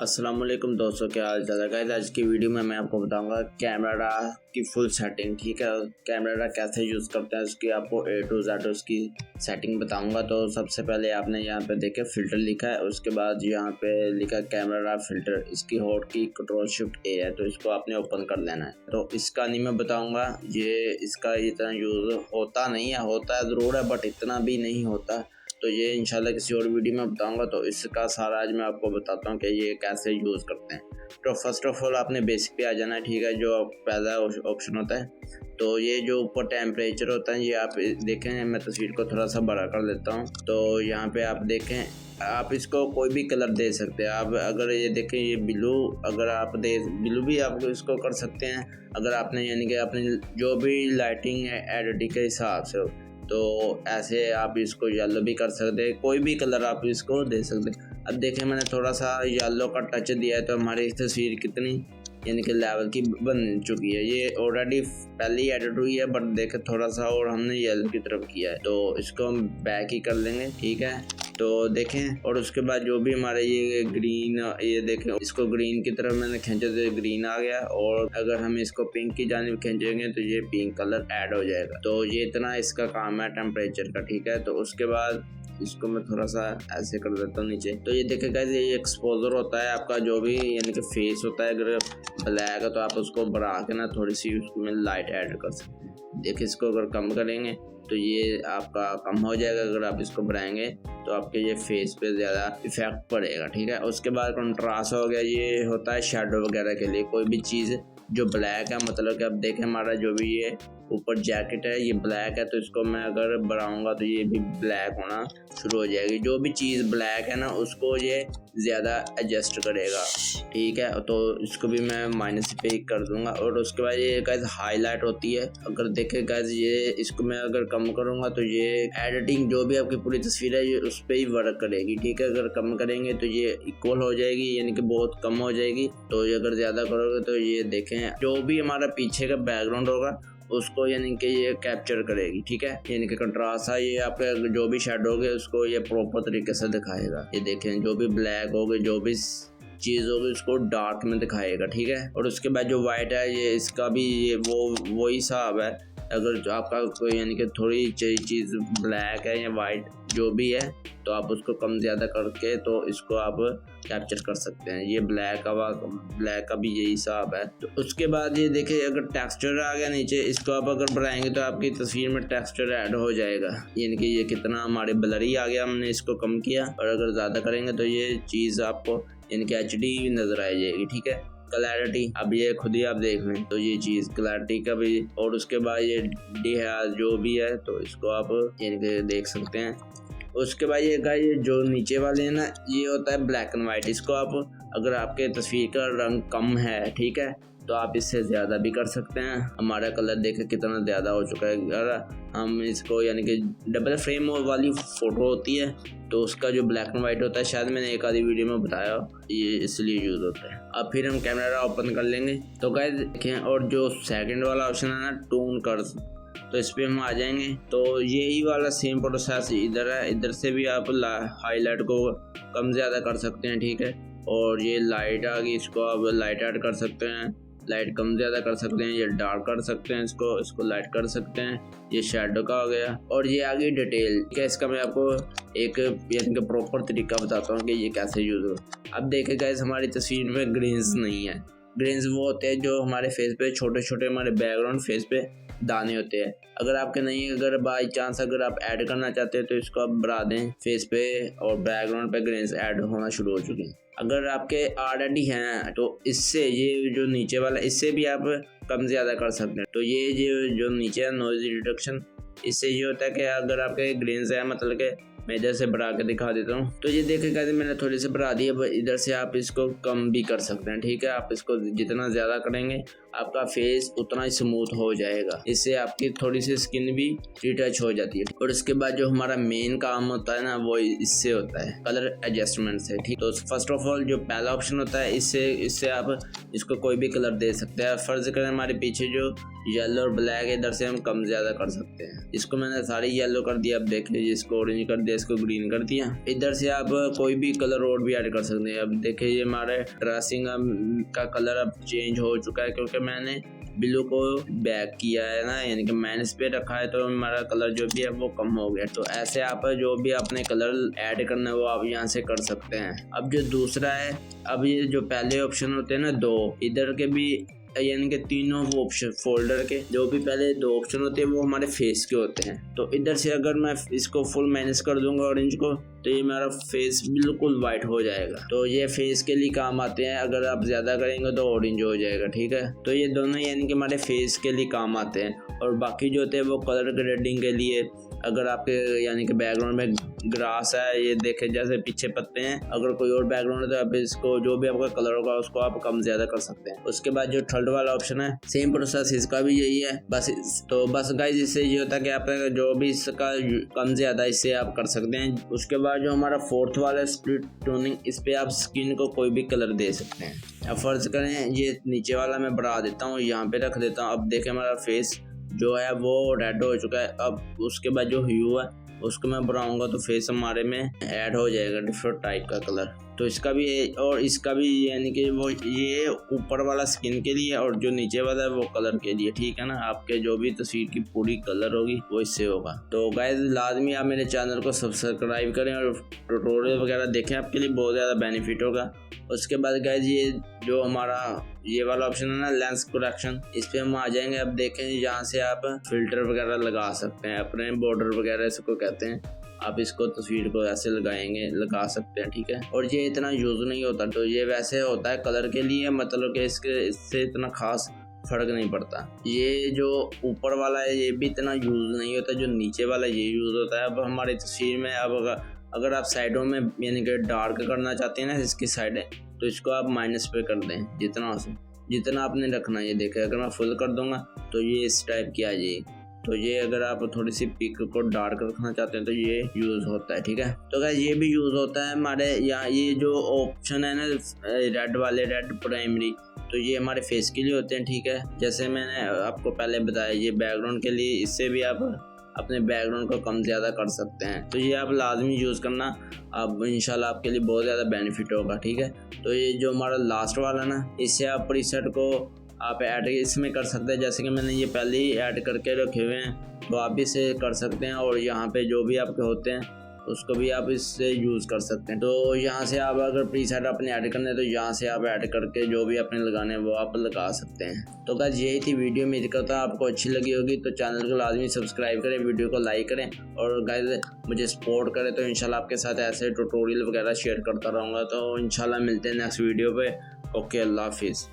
अस्सलाम वालेकुम दोस्तों, क्या हाल चाल है गाइस। आज की वीडियो में मैं आपको बताऊंगा कैमरा की फुल सेटिंग। ठीक है, कैमरा कैसे यूज़ करते हैं उसकी आपको A to Z उसकी सेटिंग बताऊंगा। तो सबसे पहले आपने यहाँ पे देखे फ़िल्टर लिखा है, उसके बाद यहाँ पे लिखा है कैमरा फ़िल्टर। इसकी हॉट की Ctrl+Shift+A है, तो इसको आपने ओपन कर लेना है। तो इसका नहीं मैं बताऊँगा, ये इसका इतना यूज़ होता नहीं है, होता है ज़रूर है बट इतना भी नहीं होता। तो ये इंशाल्लाह किसी और वीडियो में बताऊंगा। तो इसका सारा आज मैं आपको बताता हूँ कि ये कैसे यूज़ करते हैं। तो फर्स्ट ऑफ ऑल आपने बेसिक पे आ जाना है। ठीक है, जो पहला ऑप्शन होता है, तो ये जो ऊपर टेम्परेचर होता है, ये आप देखें, मैं तस्वीर को थोड़ा सा बड़ा कर देता हूँ। तो यहाँ पे आप देखें, आप इसको कोई भी कलर दे सकते हैं। आप अगर ये देखें, ये ब्लू, अगर आप ब्लू भी आप इसको कर सकते हैं। अगर आपने यानी कि अपनी जो भी लाइटिंग है एडिटिंग के हिसाब से, तो ऐसे आप इसको येलो भी कर सकते हैं, कोई भी कलर आप इसको दे सकते हैं। अब देखें, मैंने थोड़ा सा येलो का टच दिया है, तो हमारी तस्वीर कितनी यानी कि लेवल की बन चुकी है। ये ऑलरेडी पहले ही एडिट हुई है, बट देखें थोड़ा सा और हमने येलो की तरफ किया है, तो इसको हम बैक ही कर लेंगे। ठीक है, तो देखें, और उसके बाद जो भी हमारे ये ग्रीन, ये देखें, इसको ग्रीन की तरफ मैंने खींचा तो ग्रीन आ गया, और अगर हम इसको पिंक की जानिब खींचेंगे तो ये पिंक कलर ऐड हो जाएगा। तो ये इतना इसका काम है टेम्परेचर का। ठीक है, तो उसके बाद इसको मैं थोड़ा सा ऐसे कर देता हूँ नीचे। तो ये देखें गाइस, ये एक्सपोजर होता है आपका, जो भी यानी कि फेस होता है। अगर ब्लैक है तो आप उसको बढ़ा के ना थोड़ी सी उसमें लाइट ऐड कर सकते हैं। देखिए, इसको अगर कम करेंगे तो ये आपका कम हो जाएगा, अगर आप इसको बढ़ाएंगे तो आपके ये फेस पे ज़्यादा इफेक्ट पड़ेगा। ठीक है, उसके बाद कंट्रास्ट हो गया, ये होता है शेडो वगैरह के लिए। कोई भी चीज़ जो ब्लैक है, मतलब कि अब देखें, हमारा जो भी ये ऊपर जैकेट है ये ब्लैक है, तो इसको मैं अगर बढ़ाऊंगा तो ये भी ब्लैक होना शुरू हो जाएगी। जो भी चीज़ ब्लैक है ना, उसको ये ज़्यादा एडजस्ट करेगा। ठीक है, तो इसको भी मैं माइनस पे ही कर दूंगा। और उसके बाद ये गाइस हाईलाइट होती है, अगर देखें गाइस, ये इसको मैं अगर कम करूंगा तो ये एडिटिंग जो भी आपकी पूरी तस्वीर है ये उस पर ही वर्क करेगी। ठीक है, अगर कम करेंगे तो ये इक्वल हो जाएगी, यानी कि बहुत कम हो जाएगी। तो ये अगर ज़्यादा करोगे तो ये देखें, जो भी हमारा पीछे का बैकग्राउंड होगा उसको यानी कि ये कैप्चर करेगी। ठीक है, यानी कि कंट्रास्ट है, ये आपके जो भी शेडो होगे उसको ये प्रॉपर तरीके से दिखाएगा। ये देखें, जो भी ब्लैक होगे, जो भी चीज़ होगी उसको डार्क में दिखाएगा। ठीक है, और उसके बाद जो वाइट है, ये इसका भी ये वही हिसाब है। अगर जो आपका कोई यानी कि थोड़ी चीज़ ब्लैक है या वाइट जो भी है, तो आप उसको कम ज़्यादा करके तो इसको आप कैप्चर कर सकते हैं। ये ब्लैक का भी यही हिसाब है। तो उसके बाद ये देखिए, अगर टेक्सचर आ गया नीचे, इसको आप अगर बढ़ाएंगे तो आपकी तस्वीर में टेक्सचर ऐड हो जाएगा। यानी कि ये कितना हमारे ब्लरी आ गया, हमने इसको कम किया। और अगर ज़्यादा करेंगे तो ये चीज़ आपको यानी कि HD नज़र आ जाएगी। ठीक है, क्लैरिटी, अब ये खुद ही आप देख लें, तो ये चीज़ क्लैरिटी का भी। और उसके बाद ये डी है जो भी है, तो इसको आप यानी कि देख सकते हैं। उसके बाद ये जो नीचे वाले हैं ना, ये होता है ब्लैक एंड वाइट। इसको आप अगर आपके तस्वीर का रंग कम है, ठीक है, तो आप इससे ज़्यादा भी कर सकते हैं। हमारा कलर देखें कितना ज़्यादा हो चुका है। अगर हम इसको यानी कि डबल फ्रेम वाली फ़ोटो होती है, तो उसका जो ब्लैक एंड वाइट होता है, शायद मैंने एक आधी वीडियो में बताया, ये इसलिए यूज़ होता है। अब फिर हम कैमरा ओपन कर लेंगे। तो गाइस देखें, और जो सेकंड वाला ऑप्शन है ना, टून कर्व्स, तो इस पर हम आ जाएंगे। तो यही वाला सेम प्रोसेस इधर है, इधर से भी आप हाईलाइट को कम ज़्यादा कर सकते हैं। ठीक है, और ये लाइट आ गई, इसको आप लाइट ऐड कर सकते हैं, लाइट कम ज़्यादा कर सकते हैं, ये डार्क कर सकते हैं, इसको लाइट कर सकते हैं। ये शेडो का हो गया, और ये आ गई डिटेल। ठीक है, इसका मैं आपको एक यानी कि प्रॉपर तरीका बताता हूँ कि ये कैसे यूज़ हो। अब देखें गाइस, हमारी तस्वीर में ग्रेन्स नहीं है। ग्रेन्स वो होते हैं जो हमारे फेस पे छोटे छोटे, हमारे बैकग्राउंड फेस पे दाने होते हैं। अगर आपके नहीं, अगर बाई चांस अगर आप ऐड करना चाहते हैं तो इसको आप बढ़ा दें फेस पे, और बैकग्राउंड पे ग्रेन्स ऐड होना शुरू हो चुके हैं। अगर आपके ऑलरेडी हैं तो इससे ये जो नीचे वाला, इससे भी आप कम ज़्यादा कर सकते हैं। तो ये जो नीचे है नॉइज़ रिडक्शन, इससे ये होता है कि अगर आपके ग्रेन्स है, मतलब कि मैं इधर से बढ़ा के दिखा देता हूँ, तो ये देखेगा मैंने थोड़ी सी बढ़ा दी है। इधर से आप इसको कम भी कर सकते हैं। ठीक है, आप इसको जितना ज़्यादा करेंगे आपका फेस उतना स्मूथ हो जाएगा। इससे आपकी थोड़ी सी स्किन भी रिटच हो जाती है। और इसके बाद जो हमारा मेन काम होता है ना, वो इससे होता है कलर एडजस्टमेंट से, ठीक। तो फर्स्ट ऑफ ऑल जो पहला ऑप्शन होता है, इससे आप इसको कोई भी कलर दे सकते हैं। फर्ज करें हमारे पीछे जो येलो और ब्लैक है, इधर से हम कम ज्यादा कर सकते हैं। इसको मैंने सारी येलो कर दिया, अब देख लीजिए, इसको ऑरेंज कर दिया, इसको ग्रीन कर दिया। इधर से आप कोई भी कलर और भी ऐड कर सकते हैं। अब देखिए ये हमारे ड्रेसिंग का कलर अब चेंज हो चुका है, क्योंकि मैंने ब्लू को बैक किया है ना, यानी कि माइनस पे रखा है, तो हमारा कलर जो भी है वो कम हो गया। तो ऐसे आप जो भी अपने कलर ऐड करना है वो आप यहाँ से कर सकते हैं। अब जो दूसरा है, अब ये जो पहले ऑप्शन होते हैं ना दो, इधर के भी यानी कि तीनों वो ऑप्शन फोल्डर के जो भी पहले दो ऑप्शन होते हैं वो हमारे फेस के होते हैं। तो इधर से अगर मैं इसको फुल माइनस कर दूंगा ऑरेंज को, तो ये मेरा फेस बिल्कुल वाइट हो जाएगा। तो ये फेस के लिए काम आते हैं, अगर आप ज्यादा करेंगे तो ऑरेंज हो जाएगा, ठीक है। तो ये दोनों यानी कि हमारे फेस के लिए काम आते हैं। और बाकी जो होते हैं वो कलर ग्रेडिंग के लिए, अगर आपके यानी कि बैकग्राउंड में ग्रास है, ये देखे जैसे पीछे पत्ते हैं, अगर कोई और बैकग्राउंड है तो आप इसको जो भी आपका कलर होगा उसको आप कम ज्यादा कर सकते हैं। उसके बाद जो थर्ड वाला ऑप्शन है, सेम प्रोसेस इसका भी यही है। बस गाइस इससे ये होता है कि आप जो भी इसका कम ज्यादा इससे आप कर सकते हैं। उसके बाद जो हमारा फोर्थ वाला स्प्लिट टोनिंग, इस पे आप स्किन को कोई भी कलर दे सकते हैं। अब फर्ज करें ये नीचे वाला मैं बढ़ा देता हूँ, यहाँ पे रख देता हूँ। अब देखें हमारा फेस जो है वो रेड हो चुका है। अब उसके बाद जो ह्यू है उसको मैं बढ़ाऊंगा तो फेस हमारे में ऐड हो जाएगा डिफरेंट टाइप का कलर। तो इसका भी और इसका भी यानी कि वो ये ऊपर वाला स्किन के लिए और जो नीचे वाला है वो कलर के लिए, ठीक है ना। आपके जो भी तस्वीर की पूरी कलर होगी वो इससे होगा। तो गाइस लाजमी आप मेरे चैनल को सब्सक्राइब करें और ट्यूटोरियल वगैरह देखें, आपके लिए बहुत ज़्यादा बेनिफिट होगा। उसके बाद गाइस ये जो हमारा ये वाला ऑप्शन है ना लेंस करेक्शन, इस पे हम आ जाएंगे। अब देखें यहाँ से आप फिल्टर वगैरह लगा सकते हैं, अपने बॉर्डर वगैरह इसको कहते हैं। आप इसको तस्वीर को ऐसे लगा सकते हैं, ठीक है। और ये इतना यूज नहीं होता, तो ये वैसे होता है कलर के लिए, मतलब कि इससे इतना खास फर्क नहीं पड़ता। ये जो ऊपर वाला है ये भी इतना यूज नहीं होता, जो नीचे वाला ये यूज होता है। अब हमारी तस्वीर में अब अगर आप साइडों में यानी कि डार्क करना चाहते हैं ना इसकी साइडें, तो इसको आप माइनस पे कर दें जितना आपने रखना है। ये देखें अगर मैं फुल कर दूंगा तो ये इस टाइप की आ जाएगी। तो ये अगर आप थोड़ी सी पिक को डार्क रखना चाहते हैं तो ये यूज होता है, ठीक है। तो गाइस ये भी यूज होता है हमारे यहाँ। ये जो ऑप्शन है ना रेड वाले, रेड प्राइमरी, तो ये हमारे फेस के लिए होते हैं, ठीक है। जैसे मैंने आपको पहले बताया ये बैकग्राउंड के लिए, इससे भी आप अपने बैकग्राउंड को कम ज़्यादा कर सकते हैं। तो ये आप लाजमी यूज़ करना, अब इंशाल्लाह आपके लिए बहुत ज़्यादा बेनिफिट होगा, ठीक है। तो ये जो हमारा लास्ट वाला ना, इससे आप प्रीसेट को आप ऐड इसमें कर सकते हैं। जैसे कि मैंने ये पहले ही ऐड करके रखे हुए हैं, तो आप इसे कर सकते हैं। और यहाँ पे जो भी आपके होते हैं उसको भी आप इससे यूज़ कर सकते हैं। तो यहाँ से आप अगर प्रीसेट अपने ऐड करने हैं तो यहाँ से आप ऐड करके जो भी अपने लगाने हैं वो आप लगा सकते हैं। तो गाइस यही थी वीडियो, उम्मीद करता हूँ आपको अच्छी लगी होगी। तो चैनल को लाजमी सब्सक्राइब करें, वीडियो को लाइक करें और गाइस मुझे सपोर्ट करें। तो इंशाल्लाह आपके साथ ऐसे ट्यूटोरियल वगैरह शेयर करता रहूँगा। तो इंशाल्लाह मिलते हैं नेक्स्ट वीडियो पे। ओके, अल्लाह हाफिज़।